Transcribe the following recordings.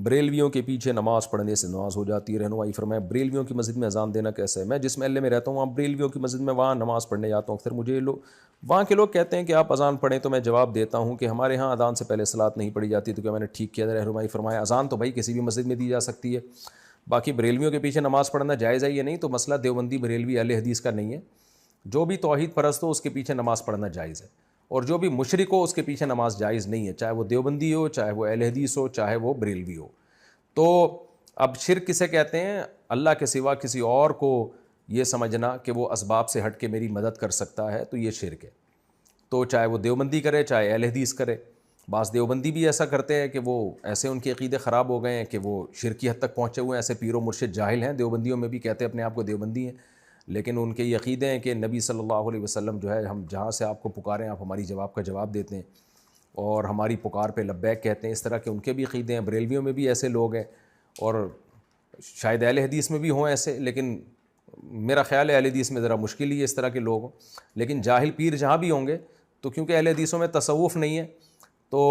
بریلویوں کے پیچھے نماز پڑھنے سے نماز ہو جاتی ہے۔ رہنمائی فرمائے بریلویوں کی مسجد میں اذان دینا کیسا ہے؟ میں جس محلے میں رہتا ہوں وہاں بریلویوں کی مسجد میں وہاں نماز پڑھنے جاتا ہوں اکثر، مجھے وہاں کے لوگ کہتے ہیں کہ آپ اذان پڑھیں، تو میں جواب دیتا ہوں کہ ہمارے ہاں اذان سے پہلے صلاۃ نہیں پڑھی جاتی، تو کیا میں نے ٹھیک کیا؟ رہنمائی فرمایا اذان تو بھائی کسی بھی مسجد میں دی جا سکتی ہے، باقی بریلویوں کے پیچھے نماز پڑھنا جائز ہے یا نہیں، تو مسئلہ دیوبندی بریلوی اہل حدیث کا نہیں ہے۔ جو بھی توحید پرست ہو اس کے پیچھے نماز پڑھنا جائز ہے، اور جو بھی مشرک ہو اس کے پیچھے نماز جائز نہیں ہے، چاہے وہ دیوبندی ہو، چاہے وہ اہل حدیث ہو، چاہے وہ بریلوی ہو۔ تو اب شرک کسے کہتے ہیں؟ اللہ کے سوا کسی اور کو یہ سمجھنا کہ وہ اسباب سے ہٹ کے میری مدد کر سکتا ہے، تو یہ شرک ہے۔ تو چاہے وہ دیوبندی کرے چاہے اہل حدیث کرے، بعض دیوبندی بھی ایسا کرتے ہیں کہ وہ ایسے ان کے عقیدے خراب ہو گئے ہیں کہ وہ شرکی حد تک پہنچے ہوئے ہیں، ایسے پیر و مرشد جاہل ہیں دیوبندیوں میں بھی، کہتے ہیں اپنے آپ کو دیوبندی ہیں، لیکن ان کے یہ عقیدے ہیں کہ نبی صلی اللہ علیہ وسلم جو ہے، ہم جہاں سے آپ کو پکاریں آپ ہماری جواب کا جواب دیتے ہیں اور ہماری پکار پہ لبیک کہتے ہیں، اس طرح کے ان کے بھی عقیدے ہیں۔ بریلویوں میں بھی ایسے لوگ ہیں، اور شاید اہل حدیث میں بھی ہوں ایسے، لیکن میرا خیال ہے اہل حدیث میں ذرا مشکل ہی ہے اس طرح کے لوگ ہوں، لیکن جاہل پیر جہاں بھی ہوں گے، تو کیونکہ اہل حدیثوں میں تصوف نہیں ہے تو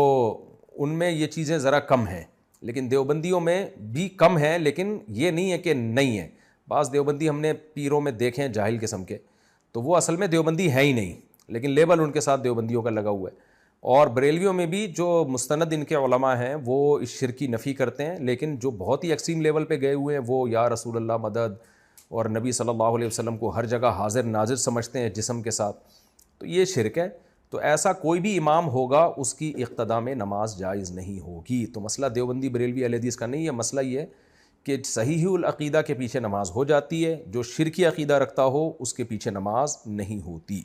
ان میں یہ چیزیں ذرا کم ہیں، لیکن دیوبندیوں میں بھی کم ہیں، لیکن یہ نہیں ہے کہ نہیں ہے۔ بعض دیوبندی ہم نے پیروں میں دیکھے ہیں جاہل قسم کے، تو وہ اصل میں دیوبندی ہے ہی نہیں، لیکن لیبل ان کے ساتھ دیوبندیوں کا لگا ہوا ہے۔ اور بریلویوں میں بھی جو مستند ان کے علماء ہیں وہ اس شرک کی نفی کرتے ہیں، لیکن جو بہت ہی ایکسٹریم لیول پہ گئے ہوئے ہیں وہ یا رسول اللہ مدد اور نبی صلی اللہ علیہ وسلم کو ہر جگہ حاضر ناظر سمجھتے ہیں جسم کے ساتھ، تو یہ شرک ہے۔ تو ایسا کوئی بھی امام ہوگا اس کی اقتداء میں نماز جائز نہیں ہوگی۔ تو مسئلہ دیوبندی بریلوی اہل حدیث کا نہیں ہے، مسئلہ یہ ہے کہ صحیح العقیدہ کے پیچھے نماز ہو جاتی ہے، جو شرکی عقیدہ رکھتا ہو اس کے پیچھے نماز نہیں ہوتی۔